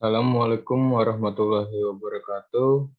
Assalamualaikum warahmatullahi wabarakatuh.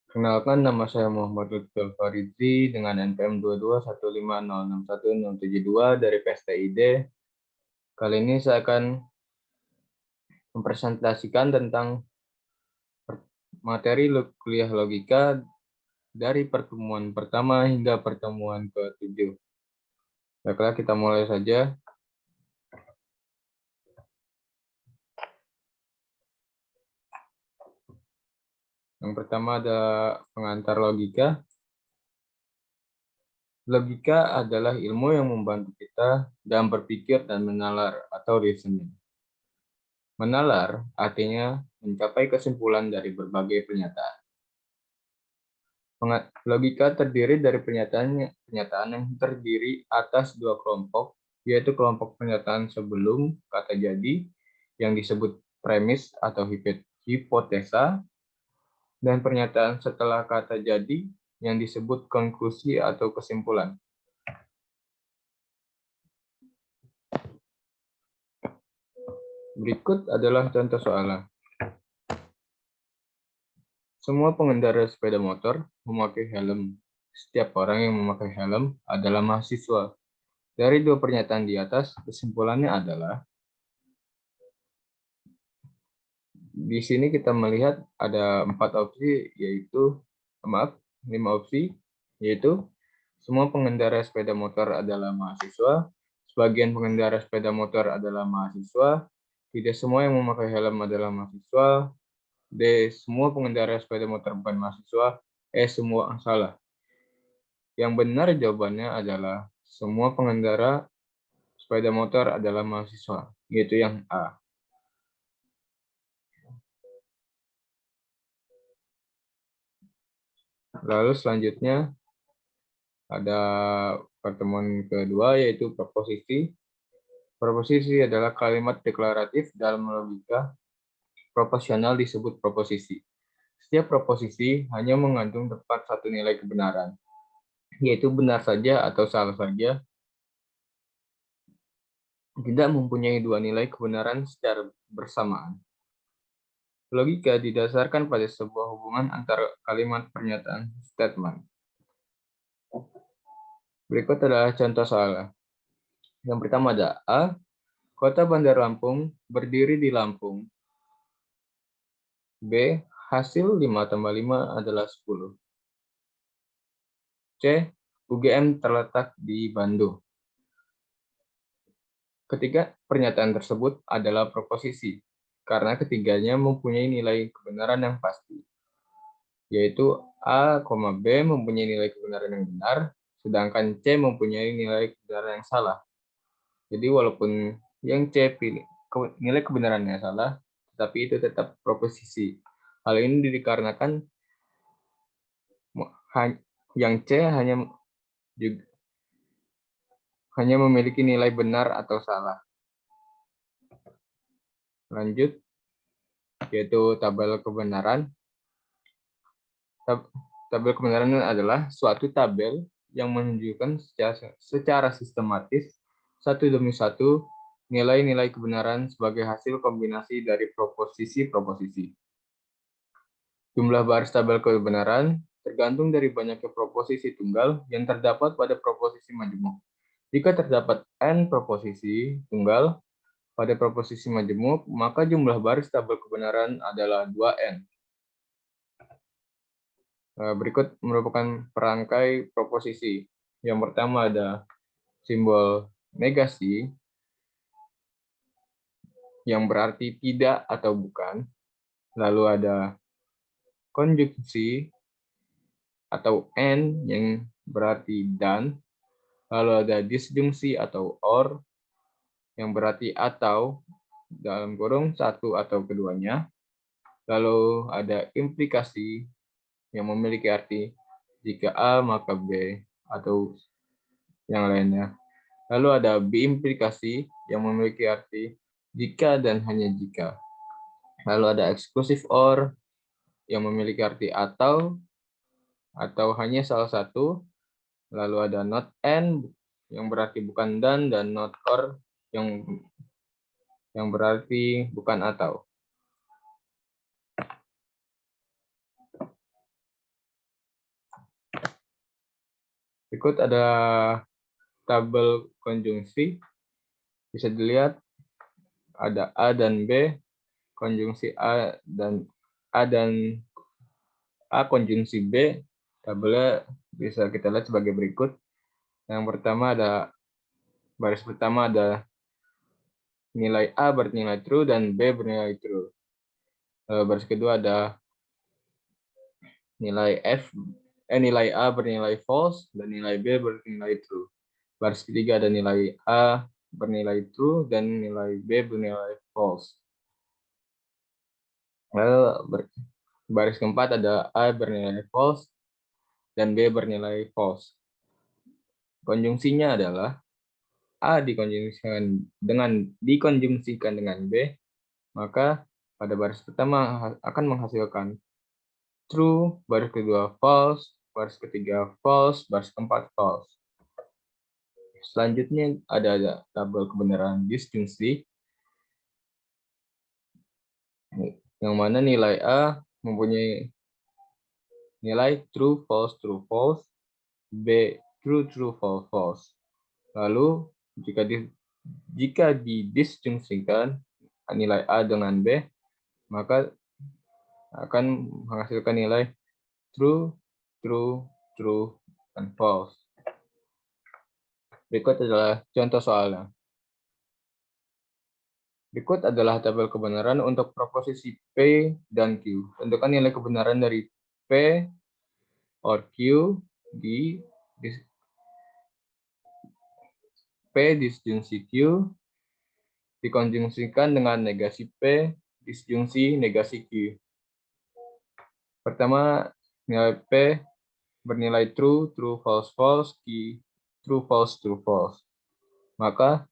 Kenalkan, nama saya Muhammad Lutfi Faridzi dengan NPM 221506172 dari PSTID. Kali ini saya akan mempresentasikan tentang materi kuliah logika dari pertemuan pertama hingga pertemuan ke-7. Baiklah, kita mulai saja. Yang pertama ada pengantar logika. Logika adalah ilmu yang membantu kita dalam berpikir dan menalar atau reasoning. Menalar artinya mencapai kesimpulan dari berbagai pernyataan. Logika terdiri dari pernyataan yang terdiri atas dua kelompok, yaitu kelompok pernyataan sebelum kata jadi yang disebut premis atau hipotesa, dan pernyataan setelah kata jadi yang disebut konklusi atau kesimpulan. Berikut adalah contoh soalan. Semua pengendara sepeda motor memakai helm. Setiap orang yang memakai helm adalah mahasiswa. Dari dua pernyataan di atas, kesimpulannya adalah, di sini kita melihat ada 5 opsi, yaitu semua pengendara sepeda motor adalah mahasiswa, sebagian pengendara sepeda motor adalah mahasiswa, tidak semua yang memakai helm adalah mahasiswa, D. Semua pengendara sepeda motor bukan mahasiswa, E. Semua salah. Yang benar jawabannya adalah semua pengendara sepeda motor adalah mahasiswa, yaitu yang A. Lalu selanjutnya ada pertemuan kedua, yaitu proposisi. Proposisi adalah kalimat deklaratif dalam logika. Proposisional disebut proposisi. Setiap proposisi hanya mengandung tepat satu nilai kebenaran, yaitu benar saja atau salah saja, tidak mempunyai dua nilai kebenaran secara bersamaan. Logika didasarkan pada sebuah hubungan antara kalimat pernyataan statement. Berikut adalah contoh soal. Yang pertama ada A. Kota Bandar Lampung berdiri di Lampung. B. Hasil 5 tambah 5 adalah 10. C. UGM terletak di Bandung. Ketiga pernyataan tersebut adalah proposisi, karena ketiganya mempunyai nilai kebenaran yang pasti, yaitu A, B mempunyai nilai kebenaran yang benar, sedangkan C mempunyai nilai kebenaran yang salah. Jadi walaupun yang C nilai kebenarannya salah, tetapi itu tetap proposisi. Hal ini dikarenakan yang C hanya memiliki nilai benar atau salah. Lanjut, yaitu tabel kebenaran. Tabel kebenaran adalah suatu tabel yang menunjukkan secara sistematis satu demi satu nilai-nilai kebenaran sebagai hasil kombinasi dari proposisi-proposisi. Jumlah baris tabel kebenaran tergantung dari banyaknya proposisi tunggal yang terdapat pada proposisi majemuk. Jika terdapat n proposisi tunggal pada proposisi majemuk, maka jumlah baris tabel kebenaran adalah 2n. Berikut merupakan perangkai proposisi. Yang pertama ada simbol negasi, yang berarti tidak atau bukan. Lalu ada konjungsi atau and yang berarti dan. Lalu ada disjungsi atau or yang berarti atau, dalam kurung satu atau keduanya. Lalu ada implikasi yang memiliki arti jika A maka B atau yang lainnya. Lalu ada biimplikasi yang memiliki arti jika dan hanya jika. Lalu ada exclusive or yang memiliki arti atau hanya salah satu. Lalu ada not and yang berarti bukan dan not or yang yang berarti bukan atau. Berikut ada tabel konjungsi. Bisa dilihat ada A dan B, konjungsi A dan A konjungsi B. Tabelnya bisa kita lihat sebagai berikut. Yang pertama ada baris pertama ada nilai A bernilai true dan B bernilai true. Baris kedua ada nilai A bernilai false dan nilai B bernilai true. Baris ketiga ada nilai A bernilai true dan nilai B bernilai false. Lalu baris keempat ada A bernilai false dan B bernilai false. Konjungsinya adalah A dikonjungsikan dengan B, maka pada baris pertama akan menghasilkan true, baris kedua false, baris ketiga false, baris keempat false. Selanjutnya ada tabel kebenaran disjungsi, yang mana nilai A mempunyai nilai true, false, B true, false, false. Lalu jika didisjungsikan nilai A dengan B, maka akan menghasilkan nilai true, dan false. Berikut adalah contoh soalnya. Berikut adalah tabel kebenaran untuk proposisi P dan Q. Tentukan nilai kebenaran dari P or Q di P disjungsi Q dikonjungsikan dengan negasi P disjungsi negasi Q. Pertama, nilai P bernilai true, false, false, Q, true, false. Maka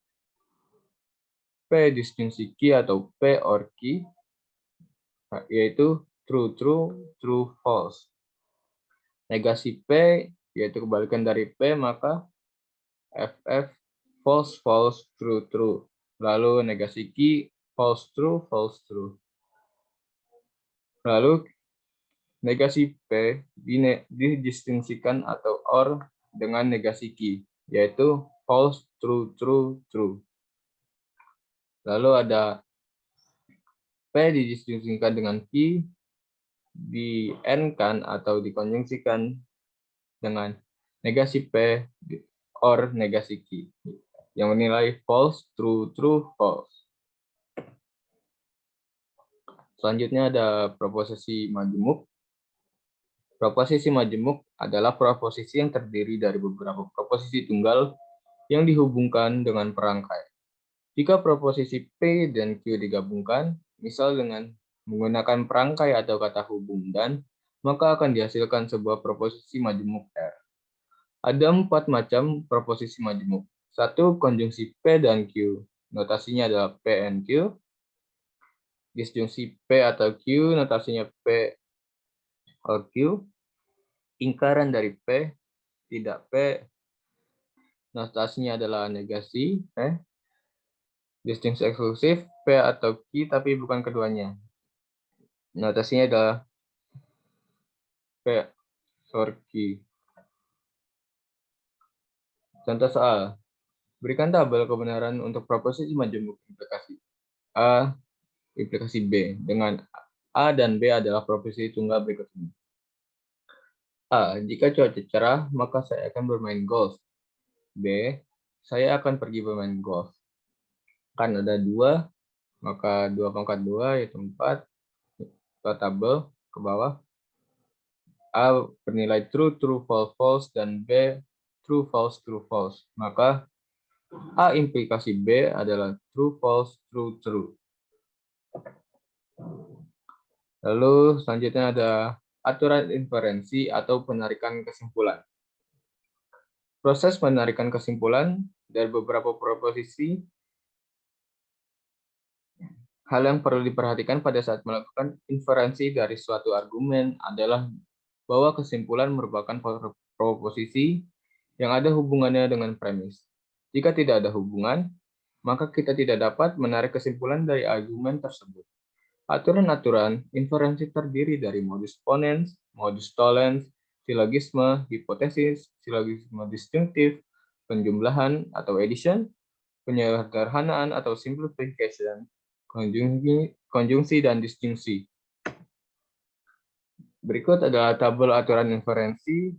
P disjungsi Q atau P or Q yaitu true, false. Negasi P yaitu kebalikan dari P, maka FF false, true. Lalu negasi Q false, true. Lalu negasi P didistingsikan atau OR dengan negasi Q, yaitu false, true. Lalu ada P didistingsikan dengan Q, di N-kan atau dikonjungsikan dengan negasi P OR negasi Q, yang menilai false, true, false. Selanjutnya ada proposisi majemuk. Proposisi majemuk adalah proposisi yang terdiri dari beberapa proposisi tunggal yang dihubungkan dengan perangkai. Jika proposisi P dan Q digabungkan, misal dengan menggunakan perangkai atau kata hubung dan, maka akan dihasilkan sebuah proposisi majemuk R. Ada 4 macam proposisi majemuk. 1. Konjungsi P dan Q. Notasinya adalah P and Q. Disjungsi P atau Q, notasinya P or Q. Ingkaran dari P, tidak P, notasinya adalah negasi P. Disjungsi eksklusif P atau Q, tapi bukan keduanya. Notasinya adalah P or Q. Contoh soal. Berikan tabel kebenaran untuk proposisi majemuk implikasi A, implikasi B, dengan A dan B adalah proposisi tunggal berikut ini. A. Jika cuaca cerah, maka saya akan bermain golf. B. Saya akan pergi bermain golf. Kan ada 2, maka 2 pangkat 2 yaitu 4. Kita tabel ke bawah. A bernilai true, false, dan B true, false. Maka A implikasi B adalah true, false, true. Lalu selanjutnya ada aturan inferensi atau penarikan kesimpulan. Proses penarikan kesimpulan dari beberapa proposisi. Hal yang perlu diperhatikan pada saat melakukan inferensi dari suatu argumen adalah bahwa kesimpulan merupakan proposisi yang ada hubungannya dengan premis. Jika tidak ada hubungan, maka kita tidak dapat menarik kesimpulan dari argumen tersebut. Aturan-aturan inferensi terdiri dari modus ponens, modus tollens, silogisme, hipotesis, silogisme disjunktif, penjumlahan atau addition, penyederhanaan atau simplification, konjungsi dan disjungsi. Berikut adalah tabel aturan inferensi,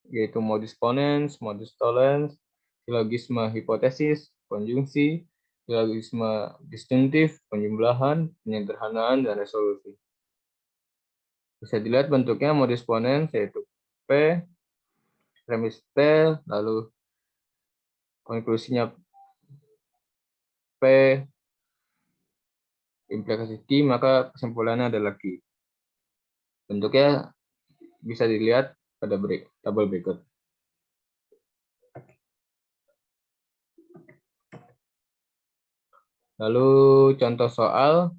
yaitu modus ponens, modus tollens, silogisme hipotesis, konjungsi, silogisme disjunktif, penjumlahan, penyederhanaan, dan resolusi. Bisa dilihat bentuknya modus ponens, yaitu P, premis P, lalu konklusinya P, implikasi Q, maka kesimpulannya adalah Q. Bentuknya bisa dilihat pada tabel berikut. Lalu contoh soal,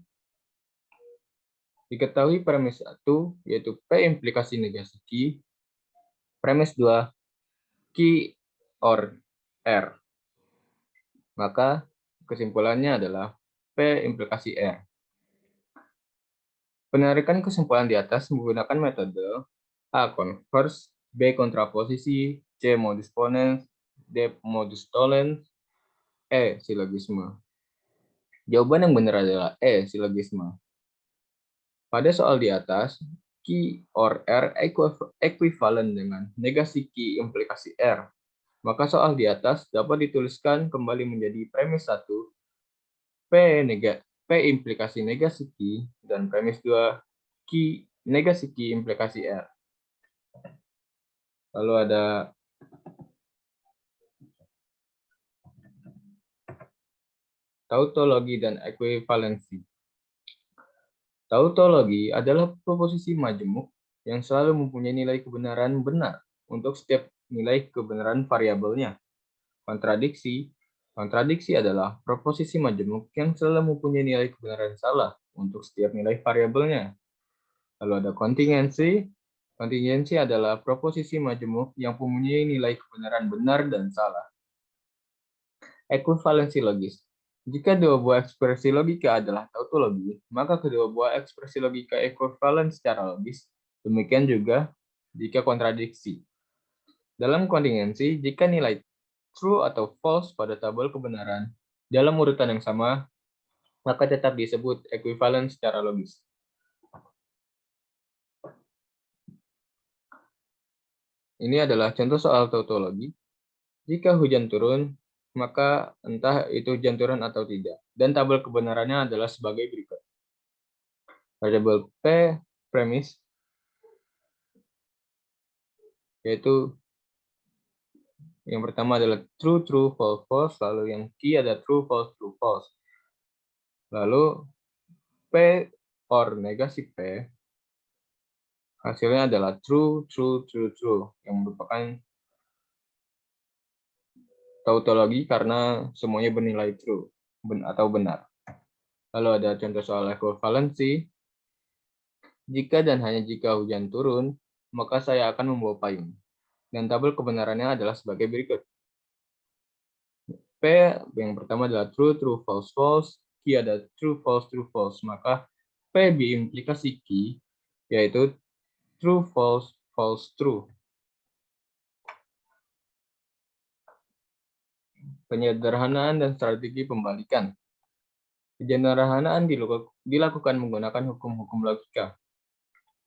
diketahui premis 1, yaitu P implikasi negasi Q, premis 2, Q or R. Maka kesimpulannya adalah P implikasi R. Penarikan kesimpulan di atas menggunakan metode A. Converse, B. Kontraposisi, C. Modus ponens, D. Modus tollens, E. Silogisme. Jawaban yang benar adalah E. Silogisme. Pada soal di atas, Q or R ekuivalen dengan negasi Q implikasi R. Maka soal di atas dapat dituliskan kembali menjadi premis 1, P implikasi negasi Q, dan premis 2, Q negasi Q implikasi R. Lalu ada tautologi dan ekuivalensi. Tautologi adalah proposisi majemuk yang selalu mempunyai nilai kebenaran benar untuk setiap nilai kebenaran variabelnya. Kontradiksi adalah proposisi majemuk yang selalu mempunyai nilai kebenaran salah untuk setiap nilai variabelnya. Lalu ada kontingensi. Kontingensi adalah proposisi majemuk yang mempunyai nilai kebenaran benar dan salah. Ekuivalensi logis. Jika dua buah ekspresi logika adalah tautologi, maka kedua buah ekspresi logika ekuivalen secara logis. Demikian juga jika kontradiksi. Dalam kontingensi, jika nilai true atau false pada tabel kebenaran dalam urutan yang sama, maka tetap disebut ekuivalen secara logis. Ini adalah contoh soal tautologi. Jika hujan turun, maka entah itu hujan turun atau tidak. Dan tabel kebenarannya adalah sebagai berikut. Variabel P premis, yaitu yang pertama adalah true, true, false, false. Lalu yang Q ada true, false, true, false. Lalu P or negasi P, hasilnya adalah true, true, true, true. Yang merupakan tautologi karena semuanya bernilai true atau benar. Lalu ada contoh soal ekuivalensi. Jika dan hanya jika hujan turun, maka saya akan membawa payung. Dan tabel kebenarannya adalah sebagai berikut. P yang pertama adalah true, true, false, false. Q ada true, false, true, false. Maka P diimplikasi Q, yaitu true, false, false, true. Penyederhanaan dan strategi pembalikan. Penyederhanaan dilakukan menggunakan hukum-hukum logika.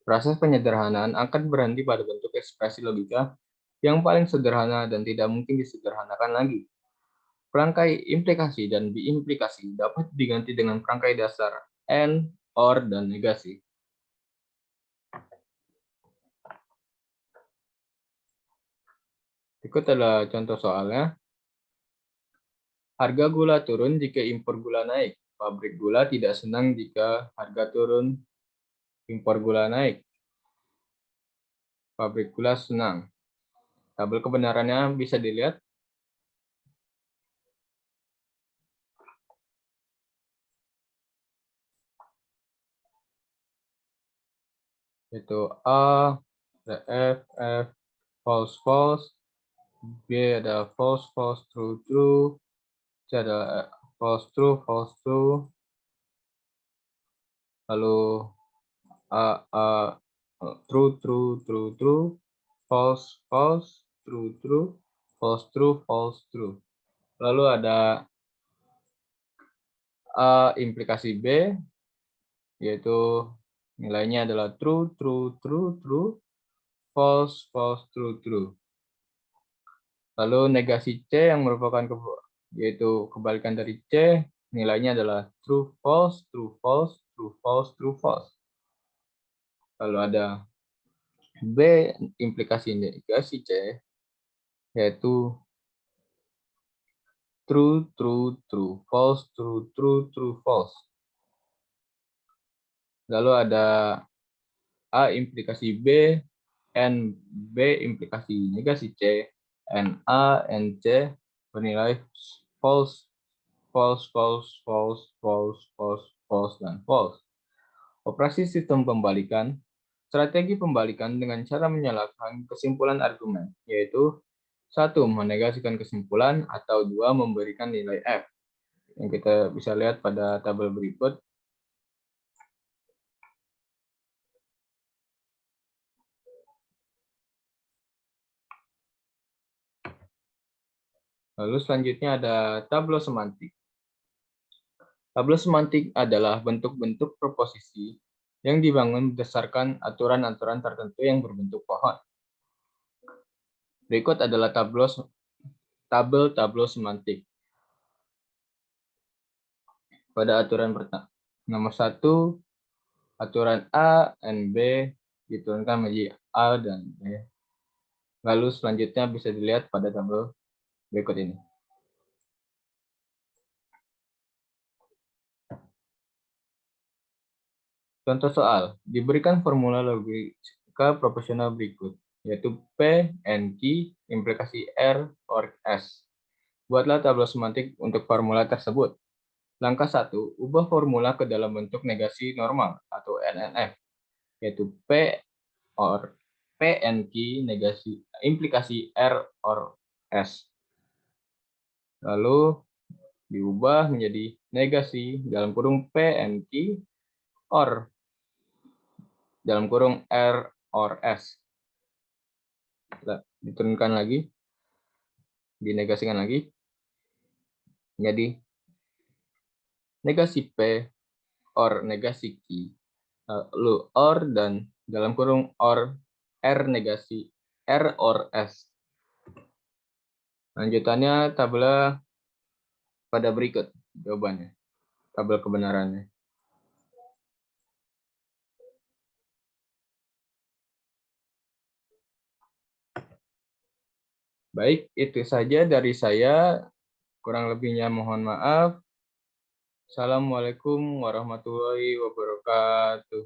Proses penyederhanaan akan berhenti pada bentuk ekspresi logika yang paling sederhana dan tidak mungkin disederhanakan lagi. Perangkai implikasi dan biimplikasi dapat diganti dengan perangkai dasar AND, OR, dan negasi. Berikut adalah contoh soalnya. Harga gula turun jika impor gula naik. Pabrik gula tidak senang jika harga turun, impor gula naik. Pabrik gula senang. Tabel kebenarannya bisa dilihat. Yaitu A, F, false, false. B ada false, false, true, true. C adalah false true, lalu true, false, false, true. Lalu ada implikasi B, yaitu nilainya adalah true, false, true. Lalu negasi C yang merupakan yaitu kebalikan dari C, nilainya adalah true, false, true, false. Lalu ada B, implikasi negasi C, yaitu true, false, false. Lalu ada A implikasi B, N B implikasi negasi C, N A, N C bernilai false, dan false. Operasi sistem pembalikan. Strategi pembalikan dengan cara menyalahkan kesimpulan argumen, yaitu 1. Menegasikan kesimpulan, atau 2. Memberikan nilai F. Yang kita bisa lihat pada tabel berikut. Lalu selanjutnya ada tabel semantik. Tabel semantik adalah bentuk-bentuk proposisi yang dibangun berdasarkan aturan-aturan tertentu yang berbentuk pohon. Berikut adalah tabel semantik. Pada aturan pertama, nomor 1, aturan A dan B diturunkan menjadi A dan B. Lalu selanjutnya bisa dilihat pada tabel berikut ini. Contoh soal, diberikan formula logika proporsional berikut, yaitu P, N, Q, implikasi R, or S. Buatlah tabel semantik untuk formula tersebut. Langkah 1, ubah formula ke dalam bentuk negasi normal atau NNF, yaitu P or PNQ negasi implikasi R or S. Lalu diubah menjadi negasi dalam kurung PNQ or dalam kurung R or S. Diturunkan lagi, dinegasikan lagi, menjadi negasi P or negasi Q, lalu or dan dalam kurung or R negasi R or S. Lanjutannya tabel pada berikut jawabannya, tabel kebenarannya. Baik, itu saja dari saya. Kurang lebihnya mohon maaf. Assalamualaikum warahmatullahi wabarakatuh.